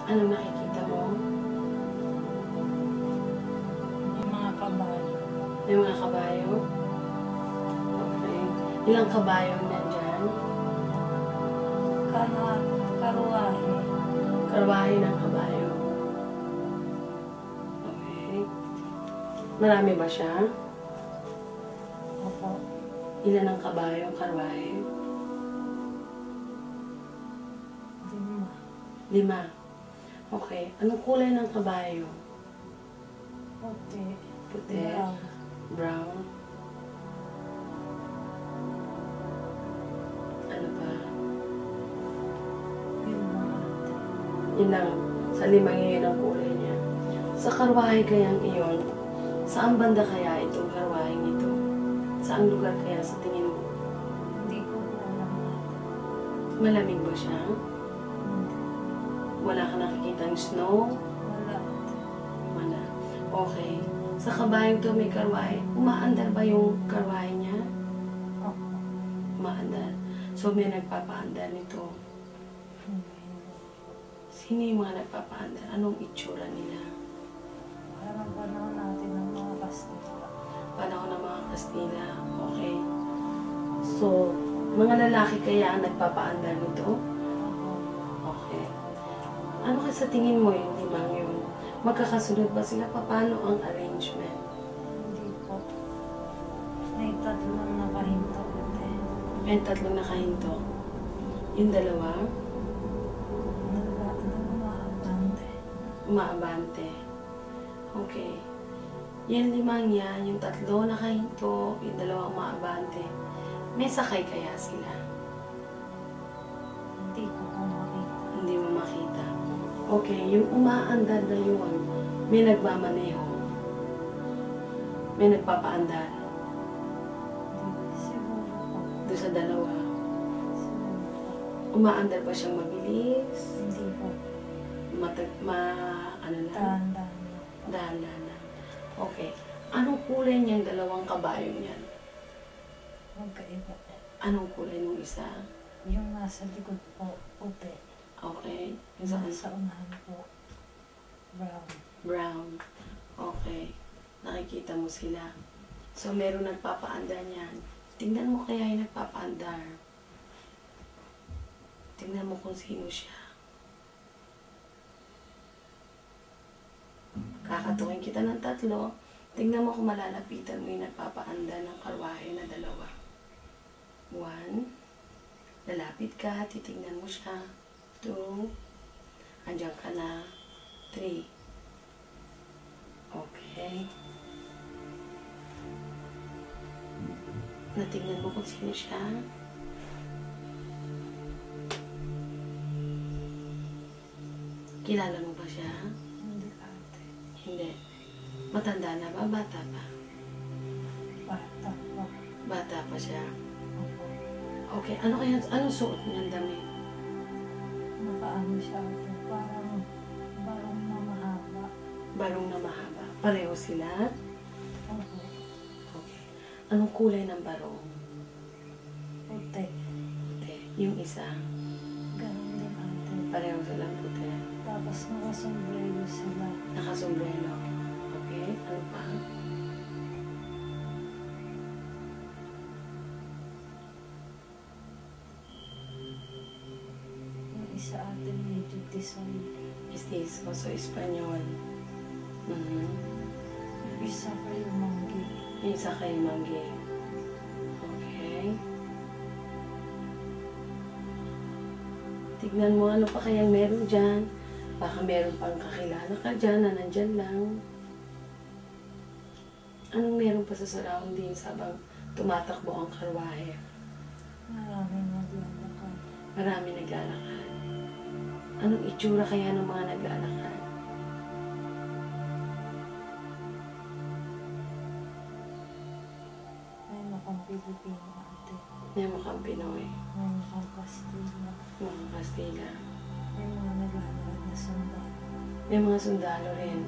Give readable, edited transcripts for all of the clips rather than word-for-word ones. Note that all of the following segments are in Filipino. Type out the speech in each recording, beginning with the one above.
Anong nakikita mo? May mga kabayo. May mga kabayo? Okay. Ilang kabayo nandyan? Karuwahe. Karwahe ng kabayo. Okay. Marami ba siya? Opo. Ilan ang kabayo ang karwahe? 5. 5. Okay. Anong kulay ng kabayo? Puti. Puti? Brown. Brown? Ano pa? Yung mga Yun lang. Sa 5 yun ang kulay niya. Sa karwahe kayang iyon, saan banda kaya itong karwaheng ito? Saang lugar kaya sa tingin mo? hindi ko po alam natin. Malamig ba siya? Hindi. Wala ka nakikitang snow? Wala. Wala. Okay. Sa kabayong to may karwahe, umaandar ba yung karwahe niya? Opo. Umaandar. So may nagpapaandar nito. Hindi. Sino yung mga nagpapaandar? Anong itsura nila? Parang panahon natin ng mga Kastila. Panahon ng mga Kastila. Okay. So, mga lalaki kaya ang nagpapaandar nito? Opo. Okay. Ano ka sa tingin mo yung 5 yun? Magkakasunod ba sila? Paano ang arrangement? Hindi po. May 3 nakahinto ulit. May 3 nakahinto. Yung 2, Nag-umaabante. umaabante. Okay. Yan 5 yan, yung 3 nakahinto, yung 2 umaabante. May sakay kaya sila? Hindi ko po makita. Hindi mo makita. Okay, yung umaandar na yun, may nagmamaneho. May nagpapaandar. Hindi. Siguro po. Doon sa 2. Siguro po. Umaandar ba siyang mabilis? Hindi po. Ano lang? Tandaan. Dahan-dahan lang. Okay. Anong kulay niyang 2 kabayo niyan? Magkaiba. Anong kulay nung isa? Yung nasa likod po, puti. Okay. Yung Yung sa nasa unahan po, brown. brown. Okay. Nakikita mo sila. So, meron nagpapaandar niyan. Tingnan mo kaya yung nagpapaandar. Tingnan mo kung sino siya. Kakatuwin kita ng 3. Tingnan mo kung malalapitan mo yung nagpapaandar ng karwahe na 2. 1. Lalapit ka, titingnan mo siya. 2. Andiyan ka na. 3. Okay. Natingnan mo kung sino siya. Kilala mo ba siya? Hindi ate. Hindi. Matanda na ba? Bata pa? Bata po. Bata pa siya. Opo. Okay. Ano kaya? Anong suot niyang damit? Nakaano siya ate. Parang barong na mahaba. Barong na mahaba. Pareho sila? Opo. Okay. Anong kulay ng barong? Puti. Puti. Yung isa? Ganun din ate. Pareho silang puti. Tapos nakasombrero sila. Nakasombrero. Okay. Ano pa? Yung isa ate medyo tisoy. Istiso. So, Espanyol. Yung isa pa yung manggi. Yung isa kay Mangge. Okay. Tignan mo ano pa kayang meron dyan. Baka meron pang kakilala ka dyan na nandyan lang. Anong meron pa sa surroundings habang tumatakbo ang karwahe? Maraming naglalakad. Marami naglalakad. Anong itsura kaya ng mga naglalakad? May mukhang Pilipino ate. May mukhang Pinoy. May mukhang Kastila. Mga Kastila. May mga naglalakad na sundalo. May mga sundalo rin.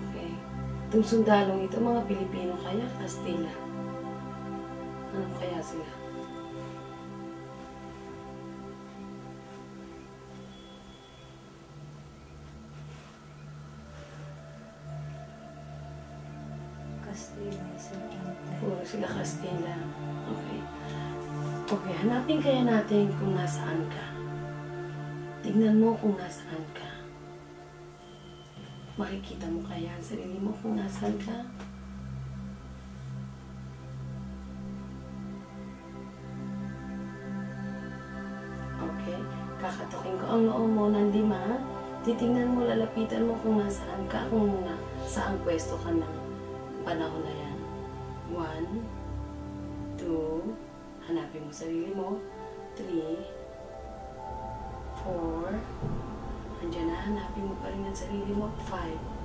Okay. Itong sundalong ito, mga Pilipino kaya, Kastila. Ano kaya sila? Kastila sila ate. Puro sila Kastila. Okay. Okay, hanapin kaya natin kung nasaan ka. Tignan mo kung nasaan ka. Makikita mo kaya ang sarili mo kung nasaan ka? Okay. Kakatukin ko ang noo mo ng 5. Titingnan mo, lalapitan mo kung nasaan ka, kung saang pwesto ka ng panahon na yan. 1, 2, hanapin mo sarili mo. 3, 4, andyan na, hanapin mo pa rin ang sarili mo. 5.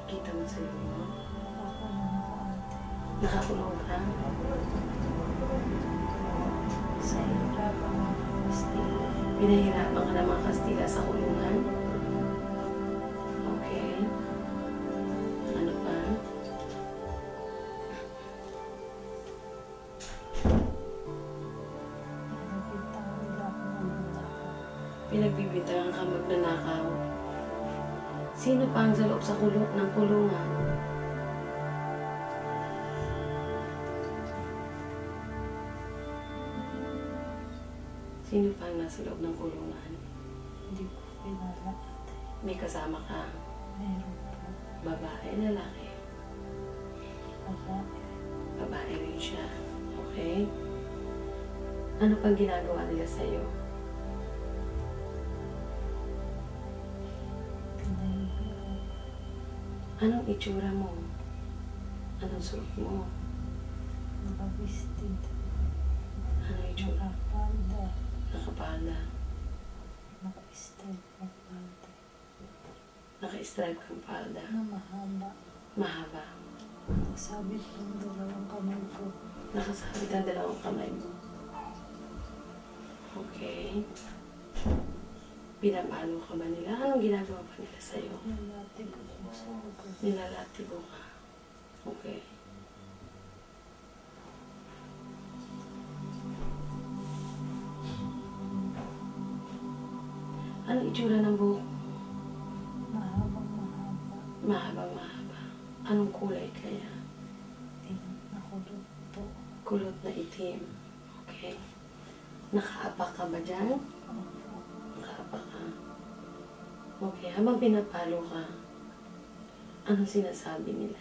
Kita mo sa iyo mo. Ako na ate. Nakakulong ka. Sa hirap ang mga Kastila. Pinahirapan ka ng mga Kastila sa kulungan. Okay. Ano pa? Pinagbintangan nila ako magnanakaw. Pinagbibintangan ka magnanakaw. Sino pa ang sa loob sa ng kulungan? Sino pa ang nasa loob ng kulungan? Hindi ko pinala ate. May kasama ka. Meron po. Babae, lalaki. Babae. Babae rin siya. Okay? Ano pang ginagawa nila sa'yo? Pinahihiro. Anong itsura mo? Anong suot mo? Nakabistid. Anong itsura? Nakapalda. Nakapala. Naka-style ng palda. Naka-stripe kang palda. Na mahaba. Mahaba. Nagsabit ng dalawang kamay ko. Nakasabit ang 2 kamay mo. Okay. Pinapalo ka ba nila? Anong ginagawa pa nila sa'yo? Nalati ko po sa ugat. Nilalatigo ka. Okay. Anong itsura ng buhok? Mahabang mahaba. Mahabang mahaba. Anong kulay kaya? Nakulot po. Kulot na itim. Okay. Nakaapak ka ba dyan? Opo. Nakaapak ka. Okay. Habang pinapalo ka, anong sinasabi nila?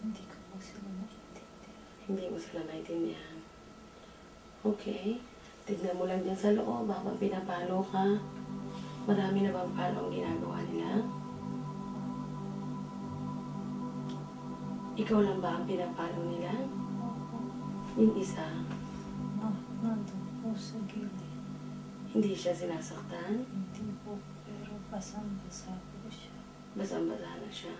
Hindi ko po sila maintindihan. Hindi mo sila maintindihan. Okay. Tignan mo lang dyan sa loob habang pinapalo ka. Marami na bang palo ang ginagawa nila? Ikaw lang ba ang pinapalo nila? Opo. Yung isa, Nandun po sa gilid. hindi siya sinasaktan? Hindi po. Pero basang-basa po siya. Basang-basa na siya.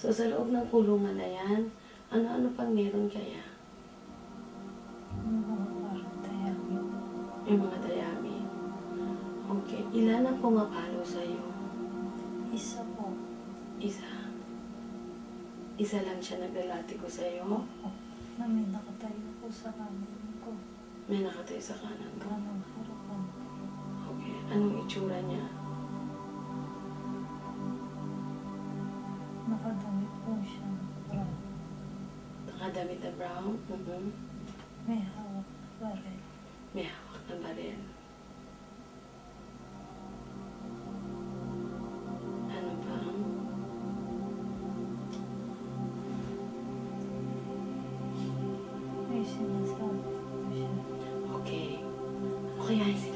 So sa loob ng kulungan na yan, ano-ano pang meron kaya? Yung mga parang dayami po. Yung mga dayami. Okay. Ilan ang pumapalo sa'yo? Isa po. Isa. Isa lang siya naglalati ko sa'yo. Opo. Na may nakatayo po sa kanan ko. May nakatayo sa kanan ko. Kanang harapan. Okay. Anong itsura niya? Nakadamit po siya. Brown. Nakadamit na brown. May hawak na baril. May hawak na baril. Ano pa? May sinasabi po siya. Okay. Ano kaya yung